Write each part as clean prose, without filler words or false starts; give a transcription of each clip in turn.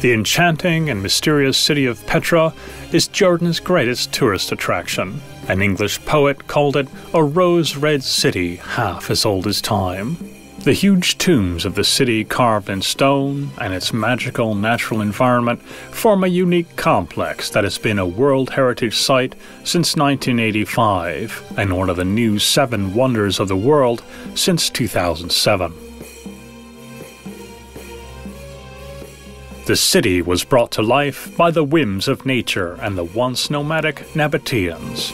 The enchanting and mysterious city of Petra is Jordan's greatest tourist attraction. An English poet called it a rose-red city half as old as time. The huge tombs of the city carved in stone and its magical natural environment form a unique complex that has been a World Heritage Site since 1985 and one of the new 7 wonders of the world since 2007. The city was brought to life by the whims of nature and the once nomadic Nabataeans.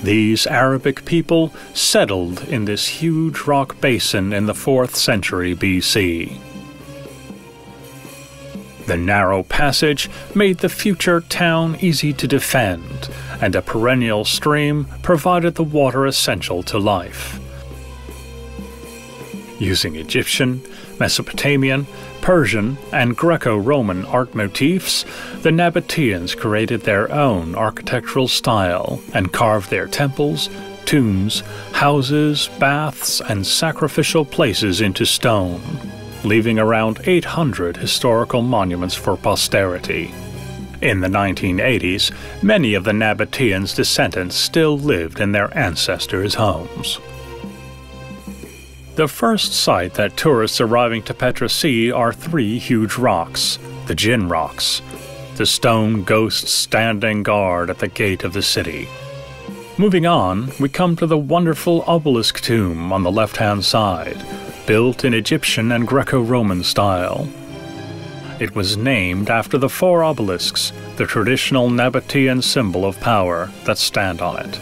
These Arabic people settled in this huge rock basin in the 4th century BC. The narrow passage made the future town easy to defend, and a perennial stream provided the water essential to life. Using Egyptian, Mesopotamian, Persian, and Greco-Roman art motifs, the Nabataeans created their own architectural style and carved their temples, tombs, houses, baths, and sacrificial places into stone, leaving around 800 historical monuments for posterity. In the 1980s, many of the Nabataeans' descendants still lived in their ancestors' homes. The first sight that tourists arriving to Petra see are 3 huge rocks, the Jinn Rocks, the stone ghosts standing guard at the gate of the city. Moving on, we come to the wonderful obelisk tomb on the left-hand side, built in Egyptian and Greco-Roman style. It was named after the 4 obelisks, the traditional Nabataean symbol of power, that stand on it.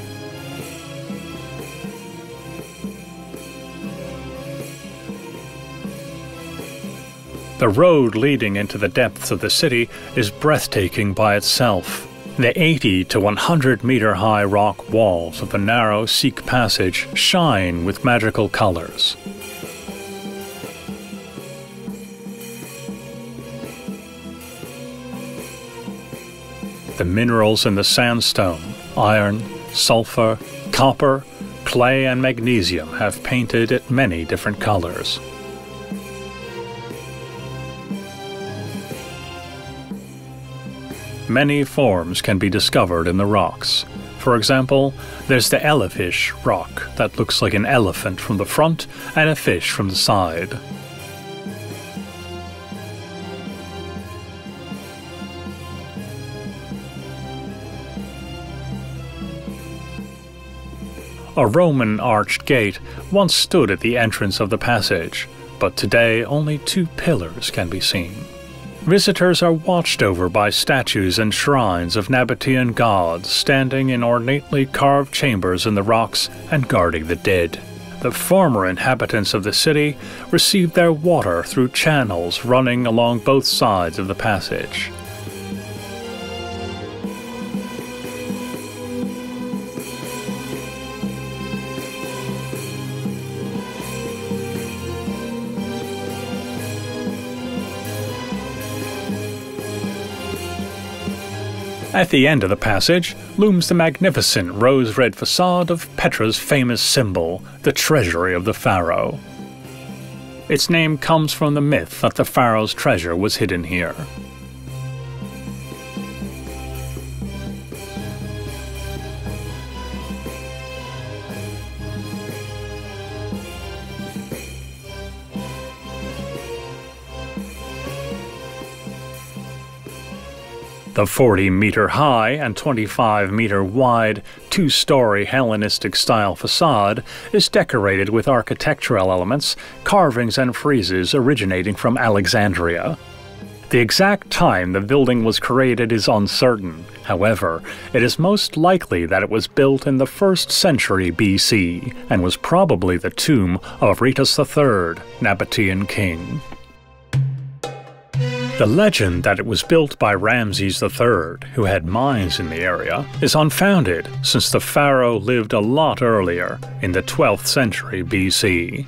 The road leading into the depths of the city is breathtaking by itself. The 80 to 100 meter high rock walls of the narrow Sikh passage shine with magical colors. The minerals in the sandstone, iron, sulfur, copper, clay, and magnesium have painted it many different colors. Many forms can be discovered in the rocks. For example, there's the elefish rock that looks like an elephant from the front and a fish from the side. A Roman arched gate once stood at the entrance of the passage, but today only 2 pillars can be seen. Visitors are watched over by statues and shrines of Nabataean gods standing in ornately carved chambers in the rocks and guarding the dead. The former inhabitants of the city received their water through channels running along both sides of the passage. At the end of the passage looms the magnificent rose-red facade of Petra's famous symbol, the Treasury of the Pharaoh. Its name comes from the myth that the pharaoh's treasure was hidden here. The 40-meter-high and 25-meter-wide, 2-story Hellenistic-style facade is decorated with architectural elements, carvings and friezes originating from Alexandria. The exact time the building was created is uncertain. However, it is most likely that it was built in the 1st century BC and was probably the tomb of Ritus III, Nabataean king. The legend that it was built by Ramses III, who had mines in the area, is unfounded since the pharaoh lived a lot earlier, in the 12th century BC.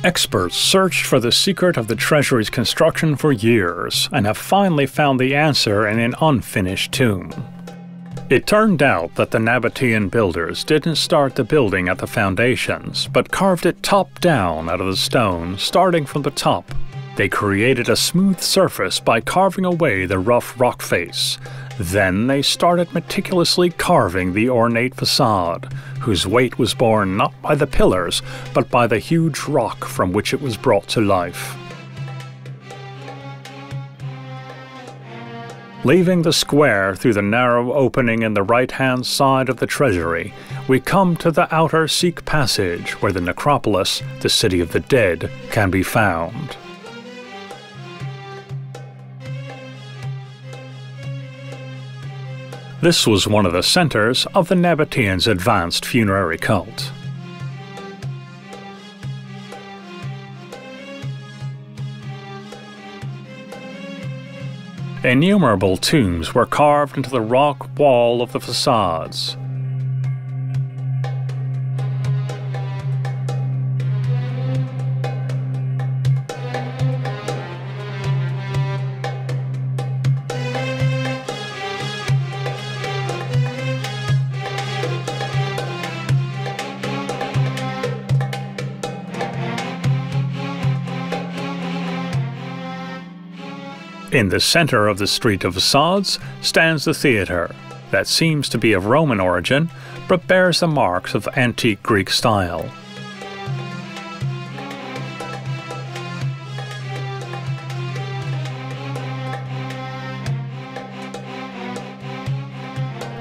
Experts searched for the secret of the Treasury's construction for years and have finally found the answer in an unfinished tomb. It turned out that the Nabataean builders didn't start the building at the foundations, but carved it top down out of the stone, starting from the top. They created a smooth surface by carving away the rough rock face. Then they started meticulously carving the ornate facade, whose weight was borne not by the pillars, but by the huge rock from which it was brought to life. Leaving the square through the narrow opening in the right-hand side of the Treasury, we come to the outer Sikh passage where the necropolis, the city of the dead, can be found. This was one of the centers of the Nabataeans' advanced funerary cult. Innumerable tombs were carved into the rock wall of the facades. In the center of the Street of Facades stands the theatre, that seems to be of Roman origin, but bears the marks of antique Greek style.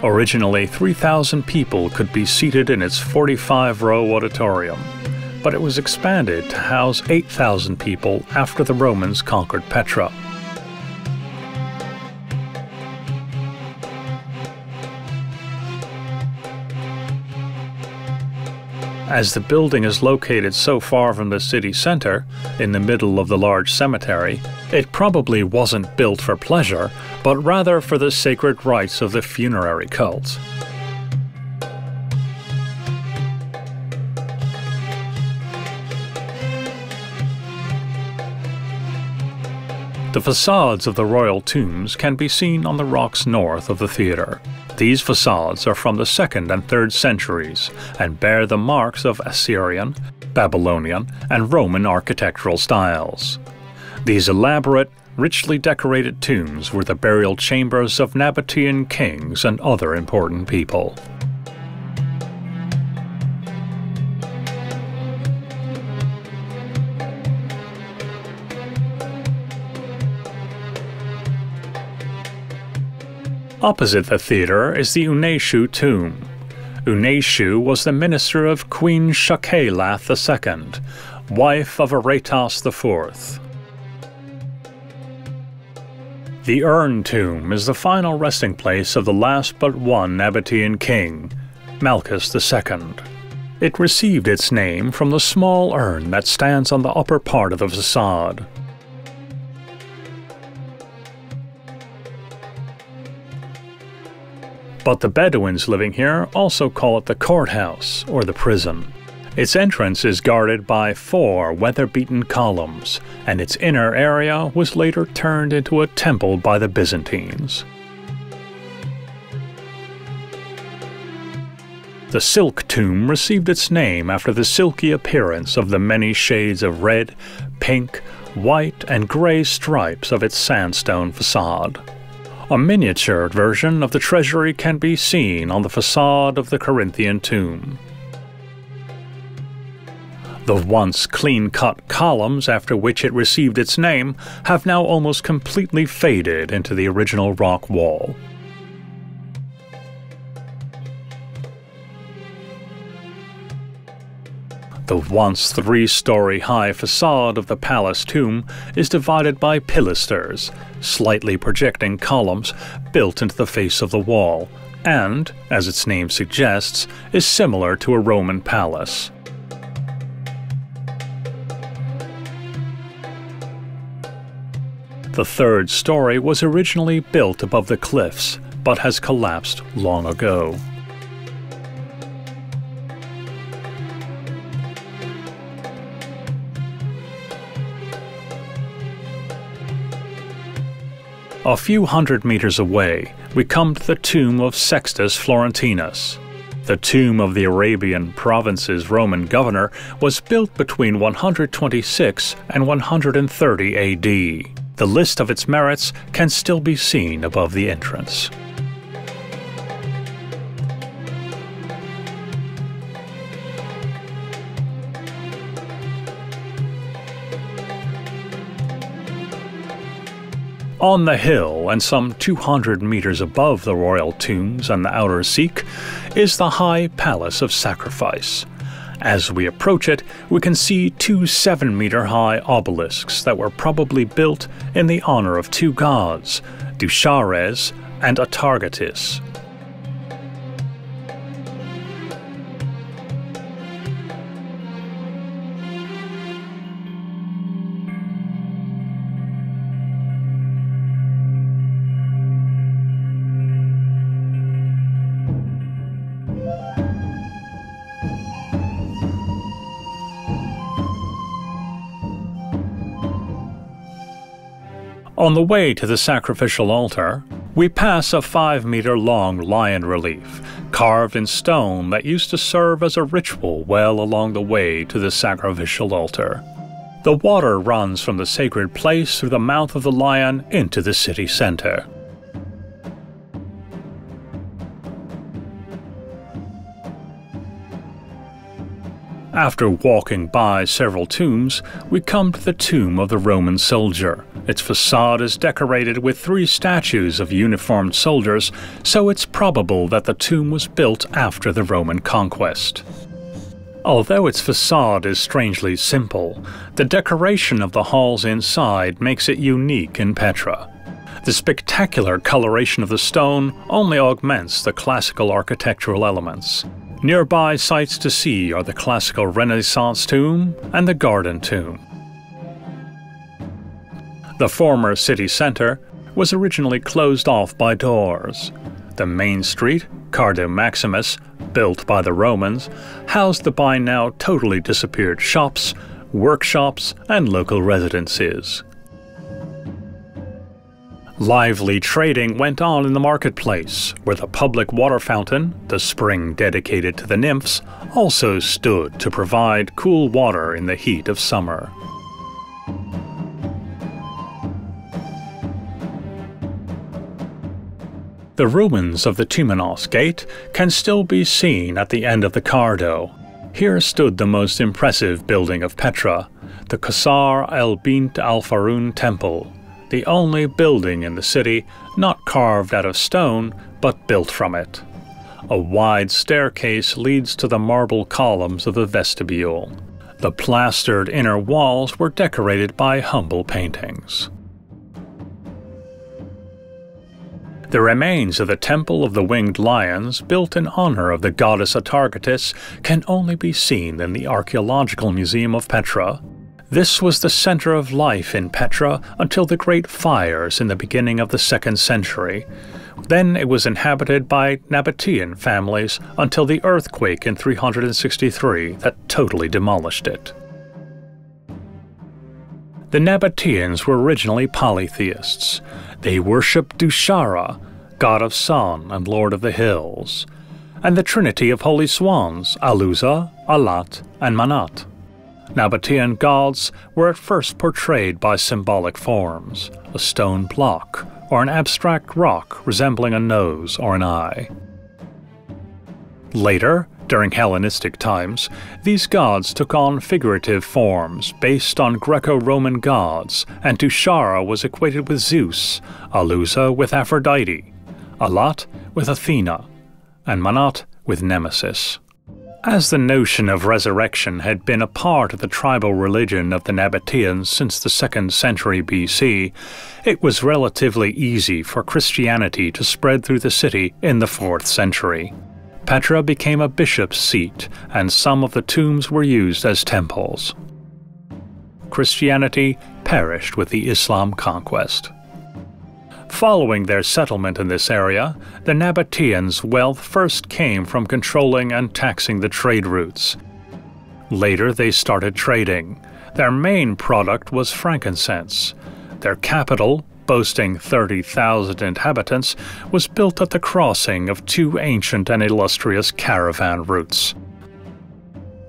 Originally, 3,000 people could be seated in its 45-row auditorium, but it was expanded to house 8,000 people after the Romans conquered Petra. As the building is located so far from the city center, in the middle of the large cemetery, it probably wasn't built for pleasure, but rather for the sacred rites of the funerary cult. The facades of the royal tombs can be seen on the rocks north of the theatre. These facades are from the 2nd and 3rd centuries and bear the marks of Assyrian, Babylonian, and Roman architectural styles. These elaborate, richly decorated tombs were the burial chambers of Nabataean kings and other important people. Opposite the theatre is the Uneshu tomb. Uneshu was the minister of Queen Shakelath II, wife of Aretas IV. The urn tomb is the final resting place of the last but one Nabataean king, Malchus II. It received its name from the small urn that stands on the upper part of the facade. But the Bedouins living here also call it the courthouse, or the prison. Its entrance is guarded by 4 weather-beaten columns, and its inner area was later turned into a temple by the Byzantines. The Silk Tomb received its name after the silky appearance of the many shades of red, pink, white, and grey stripes of its sandstone facade. A miniature version of the Treasury can be seen on the facade of the Corinthian tomb. The once clean-cut columns after which it received its name have now almost completely faded into the original rock wall. The once 3-story high facade of the palace tomb is divided by pilasters, slightly projecting columns built into the face of the wall, and, as its name suggests, is similar to a Roman palace. The 3rd story was originally built above the cliffs, but has collapsed long ago. A few hundred meters away, we come to the tomb of Sextus Florentinus. The tomb of the Arabian province's Roman governor was built between 126 and 130 AD. The list of its merits can still be seen above the entrance. On the hill, and some 200 meters above the royal tombs and the outer Sikh, is the High Palace of Sacrifice. As we approach it, we can see two 7-meter-high obelisks that were probably built in the honor of two gods, Dushares and Atargatis. On the way to the sacrificial altar, we pass a 5-meter-long lion relief, carved in stone that used to serve as a ritual well along the way to the sacrificial altar. The water runs from the sacred place through the mouth of the lion into the city center. After walking by several tombs, we come to the tomb of the Roman soldier. Its facade is decorated with 3 statues of uniformed soldiers, so it's probable that the tomb was built after the Roman conquest. Although its facade is strangely simple, the decoration of the halls inside makes it unique in Petra. The spectacular coloration of the stone only augments the classical architectural elements. Nearby sights to see are the classical Renaissance tomb and the garden tomb. The former city center was originally closed off by doors. The main street, Cardo Maximus, built by the Romans, housed the by now totally disappeared shops, workshops, and local residences. Lively trading went on in the marketplace, where the public water fountain, the spring dedicated to the nymphs, also stood to provide cool water in the heat of summer. The ruins of the Tumenos Gate can still be seen at the end of the Cardo. Here stood the most impressive building of Petra, the Qasar el-Bint al-Farun Temple, the only building in the city not carved out of stone but built from it. A wide staircase leads to the marble columns of the vestibule. The plastered inner walls were decorated by humble paintings. The remains of the Temple of the Winged Lions, built in honor of the goddess Atargatis, can only be seen in the Archaeological Museum of Petra. This was the center of life in Petra until the Great Fires in the beginning of the 2nd century. Then it was inhabited by Nabataean families until the earthquake in 363 that totally demolished it. The Nabataeans were originally polytheists. They worshipped Dushara, god of sun and lord of the hills, and the trinity of holy swans, Aluza, Alat, and Manat. Nabataean gods were at first portrayed by symbolic forms, a stone block, or an abstract rock resembling a nose or an eye. Later, during Hellenistic times, these gods took on figurative forms based on Greco-Roman gods, and Dushara was equated with Zeus, Aluza with Aphrodite, Alat with Athena, and Manat with Nemesis. As the notion of resurrection had been a part of the tribal religion of the Nabataeans since the 2nd century BC, it was relatively easy for Christianity to spread through the city in the 4th century. Petra became a bishop's seat, and some of the tombs were used as temples. Christianity perished with the Islam conquest. Following their settlement in this area, the Nabataeans' wealth first came from controlling and taxing the trade routes. Later they started trading. Their main product was frankincense. Their capital, boasting 30,000 inhabitants, was built at the crossing of two ancient and illustrious caravan routes.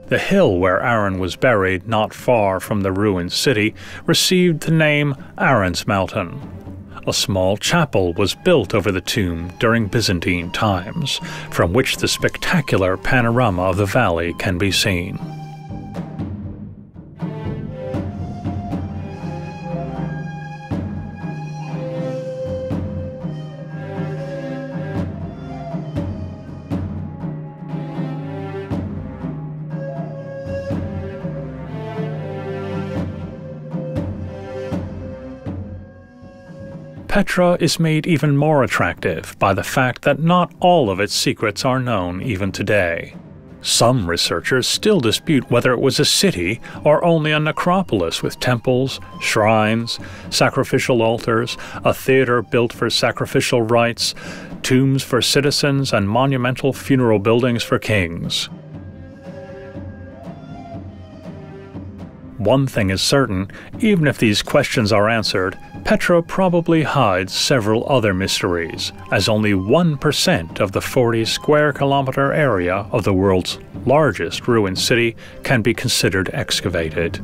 The hill where Aaron was buried, not far from the ruined city, received the name Aaron's Mountain. A small chapel was built over the tomb during Byzantine times, from which the spectacular panorama of the valley can be seen. Petra is made even more attractive by the fact that not all of its secrets are known even today. Some researchers still dispute whether it was a city or only a necropolis with temples, shrines, sacrificial altars, a theater built for sacrificial rites, tombs for citizens, and monumental funeral buildings for kings. One thing is certain, even if these questions are answered, Petra probably hides several other mysteries, as only 1% of the 40 square kilometer area of the world's largest ruined city can be considered excavated.